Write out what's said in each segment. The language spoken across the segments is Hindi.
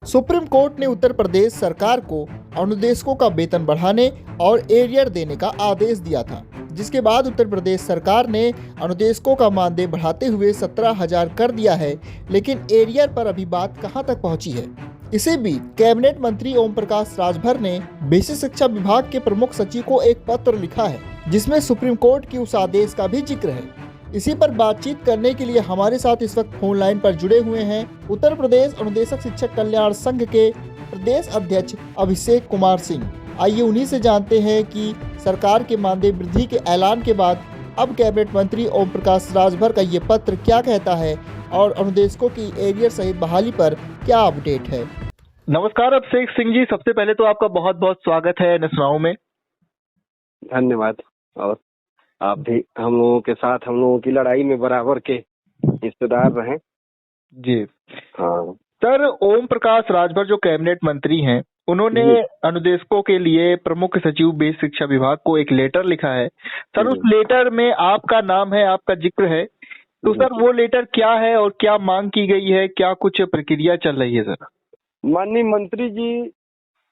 सुप्रीम कोर्ट ने उत्तर प्रदेश सरकार को अनुदेशकों का वेतन बढ़ाने और एरियर देने का आदेश दिया था, जिसके बाद उत्तर प्रदेश सरकार ने अनुदेशकों का मानदेय बढ़ाते हुए 17,000 कर दिया है। लेकिन एरियर पर अभी बात कहां तक पहुंची है। इसी बीच कैबिनेट मंत्री ओम प्रकाश राजभर ने बेसिक शिक्षा विभाग के प्रमुख सचिव को एक पत्र लिखा है, जिसमें सुप्रीम कोर्ट के उस आदेश का भी जिक्र है। इसी पर बातचीत करने के लिए हमारे साथ इस वक्त फोन लाइन पर जुड़े हुए हैं उत्तर प्रदेश अनुदेशक शिक्षक कल्याण संघ के प्रदेश अध्यक्ष अभिषेक कुमार सिंह। आइए उन्हीं से जानते हैं कि सरकार के मानदेय वृद्धि के ऐलान के बाद अब कैबिनेट मंत्री ओम प्रकाश राजभर का ये पत्र क्या कहता है और अनुदेशकों की एरियर सहित बहाली पर क्या अपडेट है। नमस्कार अभिषेक सिंह जी, सबसे पहले तो आपका बहुत बहुत स्वागत है नसनाओं में। धन्यवाद। और आप भी हम लोगों के साथ हम लोगों की लड़ाई में बराबर के हिस्सेदार रहें। जी हाँ सर, ओम प्रकाश राजभर जो कैबिनेट मंत्री हैं, उन्होंने अनुदेशकों के लिए प्रमुख सचिव बेसिक शिक्षा विभाग को एक लेटर लिखा है। सर, उस लेटर में आपका नाम है, आपका जिक्र है, तो सर वो लेटर क्या है और क्या मांग की गई है, क्या कुछ प्रक्रिया चल रही है सर? माननीय मंत्री जी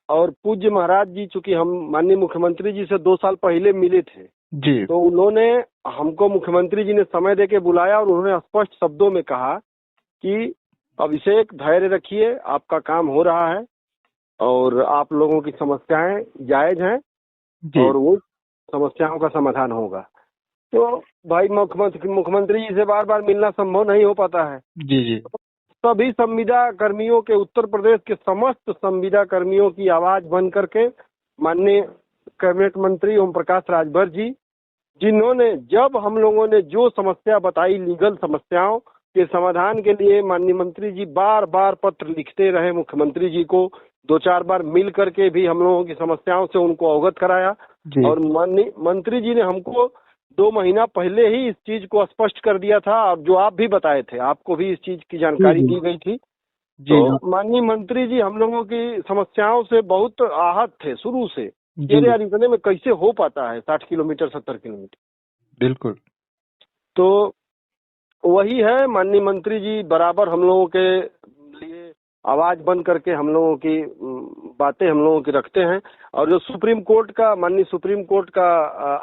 और पूज्य महाराज जी, चूंकि हम माननीय मुख्यमंत्री जी से 2 साल पहले मिले थे जी, तो उन्होंने हमको मुख्यमंत्री जी ने समय देके बुलाया और उन्होंने स्पष्ट शब्दों में कहा कि अभिषेक धैर्य रखिए, आपका काम हो रहा है और आप लोगों की समस्याएं जायज हैं और वो समस्याओं का समाधान होगा। तो भाई मुख्यमंत्री जी से बार बार मिलना संभव नहीं हो पाता है। जी जी, सभी संविदा कर्मियों के, उत्तर प्रदेश के समस्त संविदा कर्मियों की आवाज बन करके माननीय कैबिनेट मंत्री ओम प्रकाश राजभर जी, जिन्होंने जब हम लोगों ने जो समस्या बताई, लीगल समस्याओं के समाधान के लिए माननीय मंत्री जी बार बार पत्र लिखते रहे मुख्यमंत्री जी को, 2-4 बार मिल करके भी हम लोगों की समस्याओं से उनको अवगत कराया। और माननीय मंत्री जी ने हमको 2 महीना पहले ही इस चीज को स्पष्ट कर दिया था और जो आप भी बताए थे, आपको भी इस चीज की जानकारी दी गई थी। तो माननीय मंत्री जी हम लोगों की समस्याओं से बहुत आहत थे शुरू से। यार इतने में कैसे हो पाता है 60 किलोमीटर 70 किलोमीटर। बिल्कुल। तो वही है, माननीय मंत्री जी बराबर हम लोगों के लिए आवाज बन करके हम लोगों की बातें हम लोगों की रखते हैं। और जो सुप्रीम कोर्ट का, माननीय सुप्रीम कोर्ट का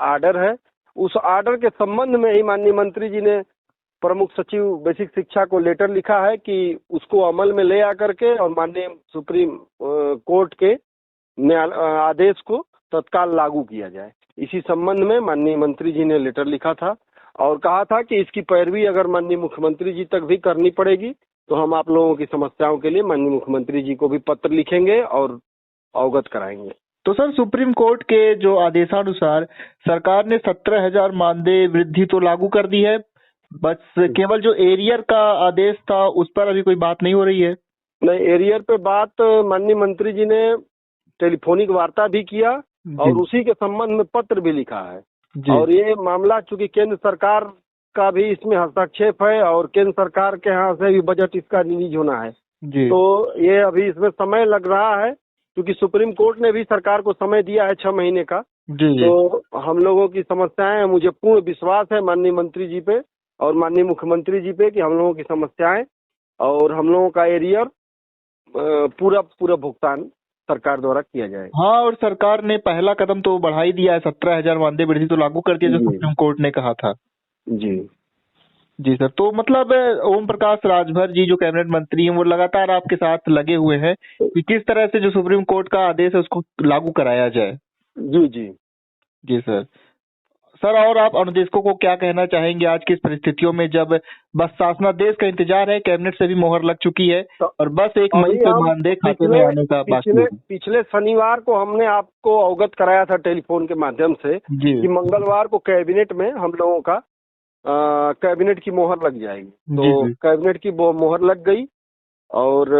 आर्डर है, उस आर्डर के संबंध में ही माननीय मंत्री जी ने प्रमुख सचिव बेसिक शिक्षा को लेटर लिखा है कि उसको अमल में ले आकर के और माननीय सुप्रीम कोर्ट के आदेश को तत्काल लागू किया जाए। इसी संबंध में माननीय मंत्री जी ने लेटर लिखा था और कहा था कि इसकी पैरवी अगर माननीय मुख्यमंत्री जी तक भी करनी पड़ेगी तो हम आप लोगों की समस्याओं के लिए माननीय मुख्यमंत्री जी को भी पत्र लिखेंगे और अवगत कराएंगे। तो सर, सुप्रीम कोर्ट के जो आदेशानुसार सरकार ने 17,000 मानदेय वृद्धि तो लागू कर दी है, बस केवल जो एरियर का आदेश था उस पर अभी कोई बात नहीं हो रही है। नहीं, एरियर पे बात माननीय मंत्री जी ने टेलीफोनिक वार्ता भी किया और उसी के संबंध में पत्र भी लिखा है। और ये मामला चूंकि केंद्र सरकार का भी इसमें हस्तक्षेप है और केंद्र सरकार के यहाँ से भी बजट इसका रिलीज होना है तो ये अभी इसमें समय लग रहा है, क्योंकि सुप्रीम कोर्ट ने भी सरकार को समय दिया है 6 महीने का। तो हम लोगों की समस्याएं, मुझे पूर्ण विश्वास है माननीय मंत्री जी पे और माननीय मुख्यमंत्री जी पे कि हम लोगों की समस्याएं और हम लोगों का एरियर पूरा भुगतान सरकार द्वारा किया जाए। हाँ, और सरकार ने पहला कदम तो बढ़ा ही दिया है, 17,000 मानदेय वृद्धि तो लागू कर दिया जो सुप्रीम कोर्ट ने कहा था। जी सर, तो मतलब ओम प्रकाश राजभर जी जो कैबिनेट मंत्री हैं वो लगातार आपके साथ लगे हुए हैं कि किस तरह से जो सुप्रीम कोर्ट का आदेश है उसको लागू कराया जाए। जी सर। सर, और आप अनुदेशकों को क्या कहना चाहेंगे आज की इस परिस्थितियों में जब बस शासनादेश का इंतजार है, कैबिनेट से भी मोहर लग चुकी है और बस 1 मई को मानदेय खाते में आने का बाकी है। पिछले शनिवार को हमने आपको अवगत कराया था टेलीफोन के माध्यम से कि मंगलवार को कैबिनेट में हम लोगों का कैबिनेट की मोहर लग जाएगी। तो कैबिनेट की मोहर लग गई और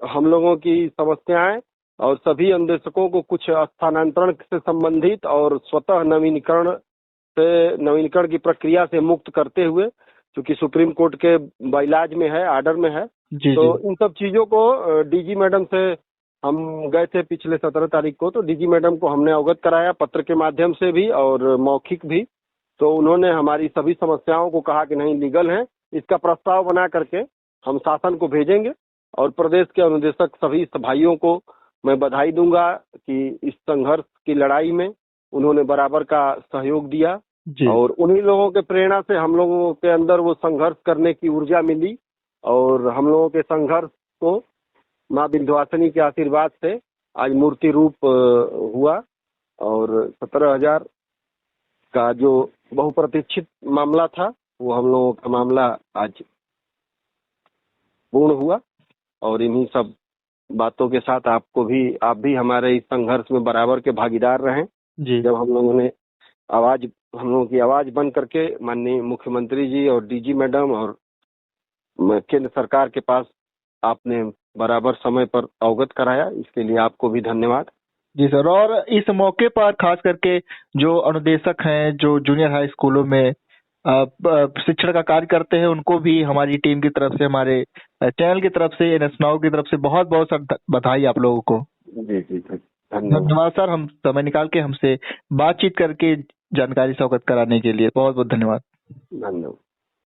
हम लोगों की समस्याएं और सभी अनुदेशकों को कुछ स्थानांतरण से संबंधित और स्वतः नवीनीकरण की प्रक्रिया से मुक्त करते हुए, क्योंकि सुप्रीम कोर्ट के बाइलाज में है, आर्डर में है। तो इन सब चीजों को डीजी मैडम से हम गए थे पिछले 17 तारीख को, तो डीजी मैडम को हमने अवगत कराया पत्र के माध्यम से भी और मौखिक भी। तो उन्होंने हमारी सभी समस्याओं को कहा कि नहीं लीगल है, इसका प्रस्ताव बना करके हम शासन को भेजेंगे और प्रदेश के अनुदेशक सभी भाइयों को मैं बधाई दूंगा कि इस संघर्ष की लड़ाई में उन्होंने बराबर का सहयोग दिया जी। और उन्हीं लोगों के प्रेरणा से हम लोगों के अंदर वो संघर्ष करने की ऊर्जा मिली और हम लोगों के संघर्ष को माँ विंध्यवासिनी के आशीर्वाद से आज मूर्ति रूप हुआ और 17,000 का जो बहुप्रतीक्षित मामला था वो हम लोगों का मामला आज पूर्ण हुआ। और इन्हीं सब बातों के साथ आप भी हमारे इस संघर्ष में बराबर के भागीदार रहें। जी। जब हम लोगों की आवाज बन करके माननीय मुख्यमंत्री जी और डीजी मैडम और केंद्र सरकार के पास आपने बराबर समय पर अवगत कराया, इसके लिए आपको भी धन्यवाद। जी सर, और इस मौके पर खास करके जो अनुदेशक हैं जो जूनियर हाई स्कूलों में शिक्षण का कार्य करते हैं उनको भी हमारी टीम की तरफ से, हमारे चैनल की तरफ से, NS Now की तरफ से बहुत बहुत सर बधाई आप लोगों को। जी जी धन्यवाद सर, हम समय निकाल के हमसे बातचीत करके जानकारी से अवगत कराने के लिए बहुत बहुत धन्यवाद। धन्यवाद।